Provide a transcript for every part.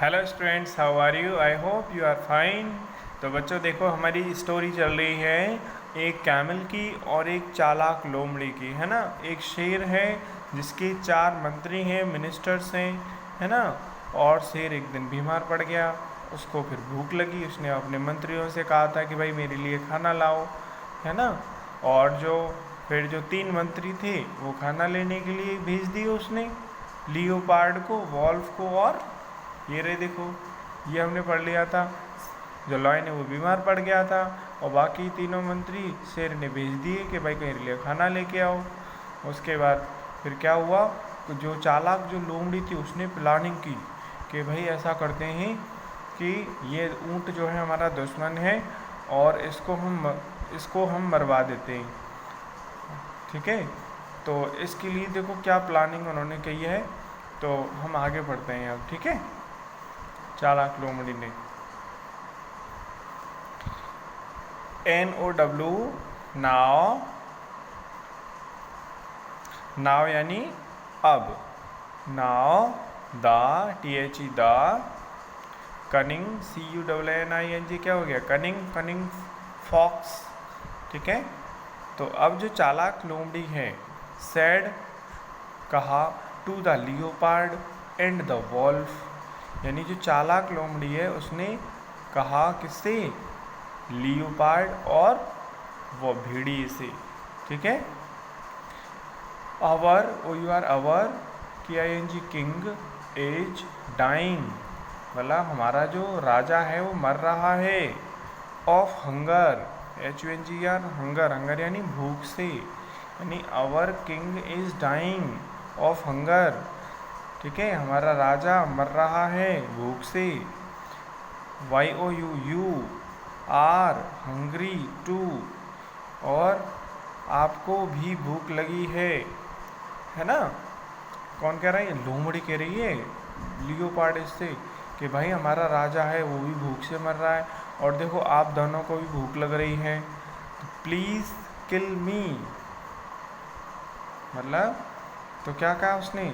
Hello students, how are you? I hope you are fine. तो बच्चों देखो, हमारी स्टोरी चल रही है एक कैमल की और एक चालाक लोमड़ी की, है ना। एक शेर है जिसके 4 मंत्री हैं, मिनिस्टर्स हैं, है ना। और शेर एक दिन बीमार पड़ गया, उसको फिर भूख लगी। उसने अपने मंत्रियों से कहा था कि भाई मेरे लिए खाना लाओ, है ना। और फिर जो 3 मंत्री थे वो खाना लेने के लिए भेज दिए उसने, लियोपार्ड को, वॉल्फ को, और ये रहे देखो, ये हमने पढ़ लिया था। जो लॉयन है वो बीमार पड़ गया था और बाकी तीनों मंत्री शेर ने भेज दिए कि भाई मेरे लिए खाना लेके आओ। उसके बाद फिर क्या हुआ, तो जो चालाक जो लोमड़ी थी उसने प्लानिंग की कि भाई ऐसा करते हैं कि ये ऊँट जो है हमारा दुश्मन है और इसको हम मरवा देते हैं, ठीक है। तो इसके लिए देखो क्या प्लानिंग उन्होंने की है। तो हम आगे बढ़ते हैं अब, ठीक है। चालाक लोमड़ी ने NOW नाव यानी अब, now, the THE the, cunning CUNNING क्या हो गया, कनिंग फॉक्स, ठीक है। तो अब जो चालाक लोमड़ी है, सैड कहा, to the leopard and the wolf, यानी जो चालाक लोमड़ी है उसने कहा किससे, लियोपार्ड और वो भेड़िए से, ठीक है। Our OUR our KING king is dying, मतलब हमारा जो राजा है वो मर रहा है। ऑफ हंगर HUNGER हंगर यानी भूख से, यानी our king is dying of hunger, ठीक है। हमारा राजा मर रहा है भूख से। YOU आर हंग्री टू, और आपको भी भूख लगी है ना। कौन कह रहा है, लोमड़ी कह रही है लियोपार्ड से कि भाई हमारा राजा है वो भी भूख से मर रहा है और देखो आप दोनों को भी भूख लग रही है, तो प्लीज़ किल मी, मतलब तो क्या कहा उसने,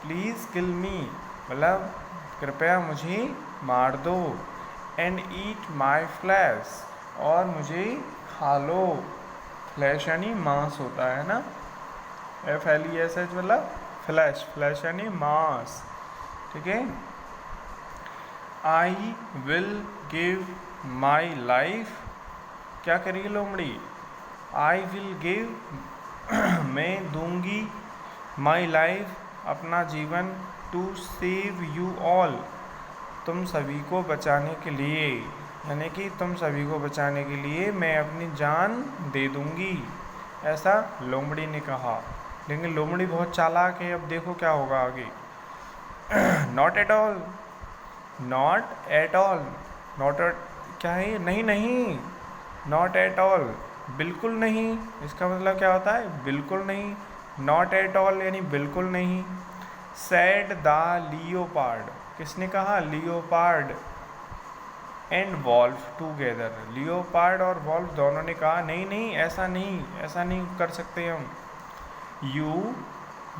प्लीज़ किल मी, मतलब कृपया मुझे मार दो। एंड ईट माई फ्लैश, और मुझे खा लो। फ्लैश यानी मांस होता है ना, FLESH मतलब फ्लैश यानी मांस, ठीक है। I will give my life, क्या करेगी लोमड़ी, आई विल गिव मैं दूंगी, माई लाइफ अपना जीवन, टू सेव यू ऑल, तुम सभी को बचाने के लिए, यानी कि तुम सभी को बचाने के लिए मैं अपनी जान दे दूंगी, ऐसा लोमड़ी ने कहा। लेकिन लोमड़ी बहुत चालाक है, अब देखो क्या होगा आगे। Not at all, not at all, not क्या है, नहीं, नॉट एट ऑल बिल्कुल नहीं, इसका मतलब क्या होता है, बिल्कुल नहीं। नॉट एट ऑल यानी बिल्कुल नहीं। सैड द लियोपार्ड, किसने कहा, leopard and wolf together, leopard और वॉल्फ दोनों ने कहा नहीं ऐसा नहीं कर सकते हम।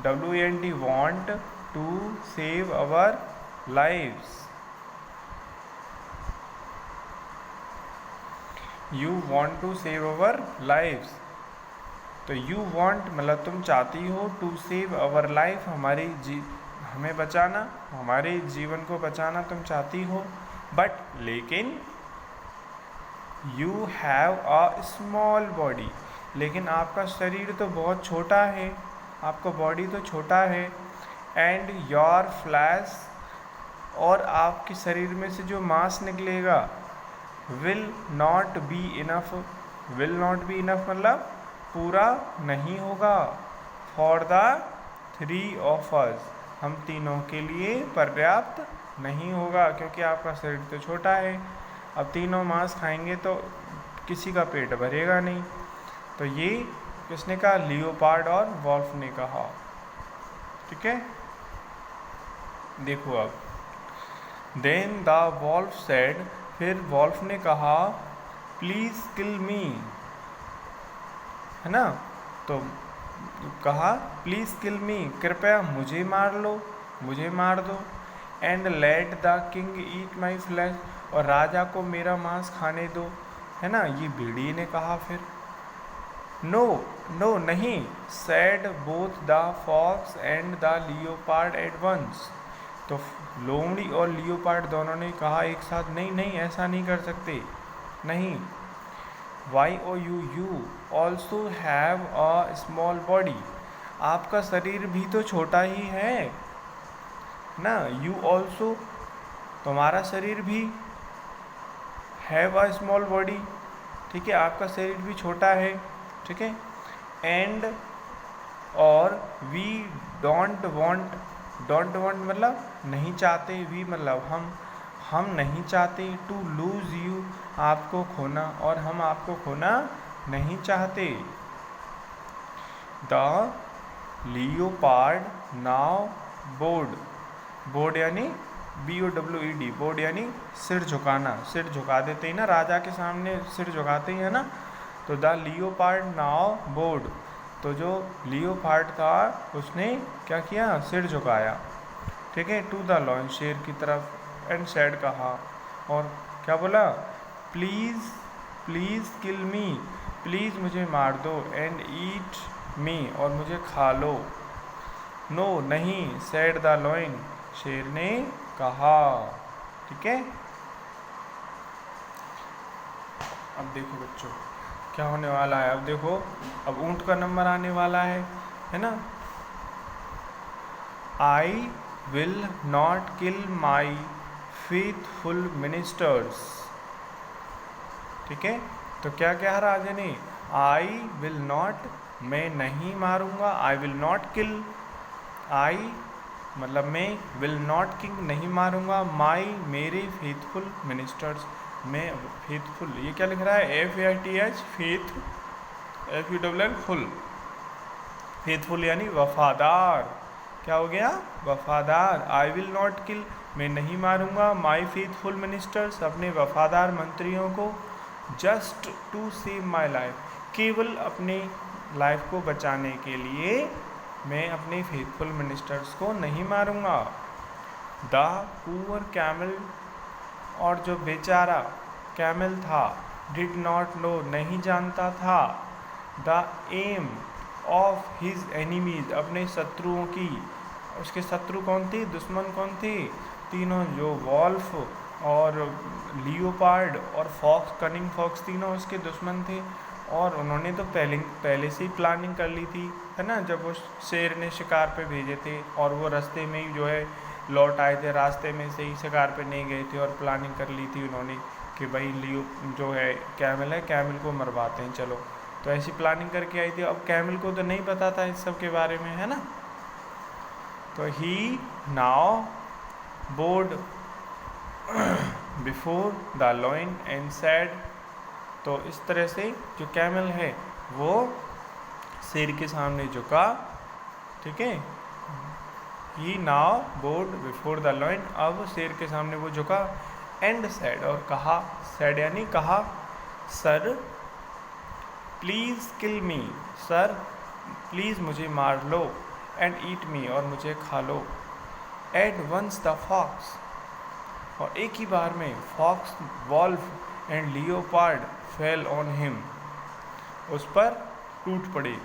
WANT want to save our lives, you want to save our lives, तो यू वांट मतलब तुम चाहती हो, टू सेव अवर लाइफ हमें बचाना, हमारे जीवन को बचाना तुम चाहती हो, बट लेकिन you have a small body, लेकिन आपका शरीर तो बहुत छोटा है, आपका बॉडी तो छोटा है। एंड योर फ्लैश, और आपके शरीर में से जो मांस निकलेगा, will not be enough, will not be enough मतलब पूरा नहीं होगा, फॉर द 3 of us, हम तीनों के लिए पर्याप्त नहीं होगा, क्योंकि आपका शरीर तो छोटा है। अब तीनों मांस खाएंगे तो किसी का पेट भरेगा नहीं। तो ये किसने कहा, लियोपार्ड और वॉल्फ ने कहा, ठीक है। देखो अब, देन द वॉल्फ सेड, फिर वॉल्फ ने कहा, प्लीज़ किल मी, है ना। तो कहा प्लीज़ किल मी, कृपया मुझे मार दो। And let the king eat my flash, और राजा को मेरा मांस खाने दो, है ना, ये भेड़िए ने कहा फिर। नो नो नहीं, said both the fox and the leopard at once, तो लोमड़ी और लियोपार्ड दोनों ने कहा एक साथ, नहीं नहीं ऐसा नहीं कर सकते, नहीं। Y O U also have a small body, आपका शरीर भी तो छोटा ही है ना, यू ऑल्सो, तुम्हारा शरीर भी, हैव अ स्मॉल बॉडी, ठीक है, आपका शरीर भी छोटा है, ठीक है। एंड और we don't want, don't want मतलब नहीं चाहते, वी मतलब हम नहीं चाहते, टू लूज़ यू, आपको खोना, और हम आपको खोना नहीं चाहते। The leopard now board, board यानी BOWED, बोर्ड यानी सिर झुकाना, सिर झुका देते ही ना, राजा के सामने सिर झुकाते ही है ना, तो द लियोपार्ड नाउ बोर्ड, तो जो लियोपार्ड था उसने क्या किया, सिर झुकाया, ठीक है, टू द लॉयन, शेर की तरफ, एंड सैड कहा, और क्या बोला, please please kill me, please मुझे मार दो, एंड ईट मी, और मुझे खा लो। नो नहीं, सैड द लॉयन, शेर ने कहा, ठीक है। अब देखो बच्चों क्या होने वाला है, अब देखो, अब ऊंट का नंबर आने वाला है ना। I will not kill my faithful ministers, ठीक है, तो क्या कहा राजा ने, आई विल नॉट, मैं नहीं मारूंगा, आई विल नॉट किल, आई मतलब मैं, विल नॉट किंग नहीं मारूंगा, माई मेरे फेथफुल मिनिस्टर्स, मैं फेथफुल, ये क्या लिख रहा है, FAITH, faith, FULL full, faithful यानी वफादार, क्या हो गया, वफादार। आई विल नॉट किल, मैं नहीं मारूंगा, माई फेथफुल मिनिस्टर्स, अपने वफादार मंत्रियों को, just to save my life, केवल अपने लाइफ को बचाने के लिए मैं अपने फेथफुल मिनिस्टर्स को नहीं मारूंगा। द पुअर कैमल, और जो बेचारा कैमल था, डिड नॉट नो, नहीं जानता था, the aim of his enemies, अपने शत्रुओं की, उसके शत्रु कौन थे, दुश्मन कौन थे, तीनों, जो वॉल्फ और लियोपार्ड और फॉक्स, कनिंग फॉक्स, तीनों उसके दुश्मन थे, और उन्होंने तो पहले से ही प्लानिंग कर ली थी, है ना, जब वो शेर ने शिकार पे भेजे थे, और वो रास्ते में ही जो है लौट आए थे, रास्ते में से ही शिकार पे नहीं गए थे, और प्लानिंग कर ली थी उन्होंने कि भाई लियो जो है कैमल है, कैमल को मरवाते हैं, चलो, तो ऐसी प्लानिंग करके आई थी। अब कैमल को तो नहीं पता था इस सब के बारे में, है ना, तो he now bowed before the lion and said, तो इस तरह से जो कैमल है वो शेर के सामने झुका, ठीक है, he now bowed before the lion, अब शेर के सामने वो झुका, एंड सैड, और कहा, सैड यानी कहा, sir please kill me, sir please मुझे मार लो, एंड ईट मी, और मुझे खा लो, एट वंस द फॉक्स, और एक ही बार में fox, wolf and leopard fell on him, उस पर टूट पड़े,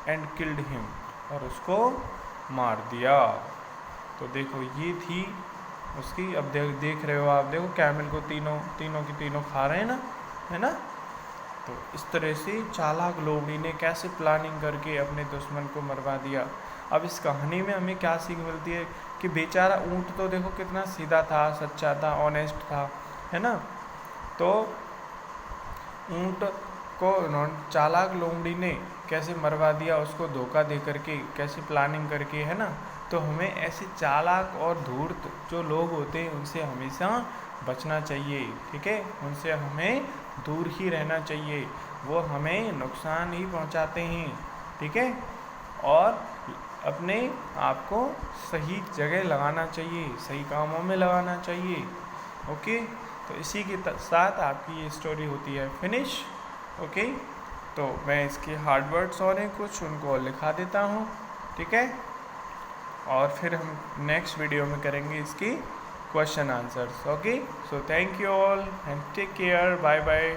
एंड किल्ड हिम, और उसको मार दिया। तो देखो ये थी उसकी, अब देख रहे हो आप, देखो कैमल को तीनों की तीनों खा रहे हैं ना, है ना, तो इस तरह से चालाक लोमड़ी ने कैसे प्लानिंग करके अपने दुश्मन को मरवा दिया। अब इस कहानी में हमें क्या सीख मिलती है कि बेचारा ऊँट तो देखो कितना सीधा था, सच्चा था, ऑनेस्ट था, है ना, तो ऊँट को चालाक लोमड़ी ने कैसे मरवा दिया, उसको धोखा दे करके, कैसे प्लानिंग करके, है ना। तो हमें ऐसे चालाक और धूर्त जो लोग होते हैं उनसे हमेशा बचना चाहिए, ठीक है, उनसे हमें दूर ही रहना चाहिए, वो हमें नुकसान ही पहुंचाते हैं, ठीक है, और अपने आप को सही जगह लगाना चाहिए, सही कामों में लगाना चाहिए। ओके, तो इसी के साथ आपकी ये स्टोरी होती है फिनिश। ओके, तो मैं इसके हार्ड वर्ड्स और हैं कुछ, उनको लिखा देता हूँ, ठीक है। और फिर हम नेक्स्ट वीडियो में करेंगे इसकी question answers. Okay, so thank you all and take care, bye bye.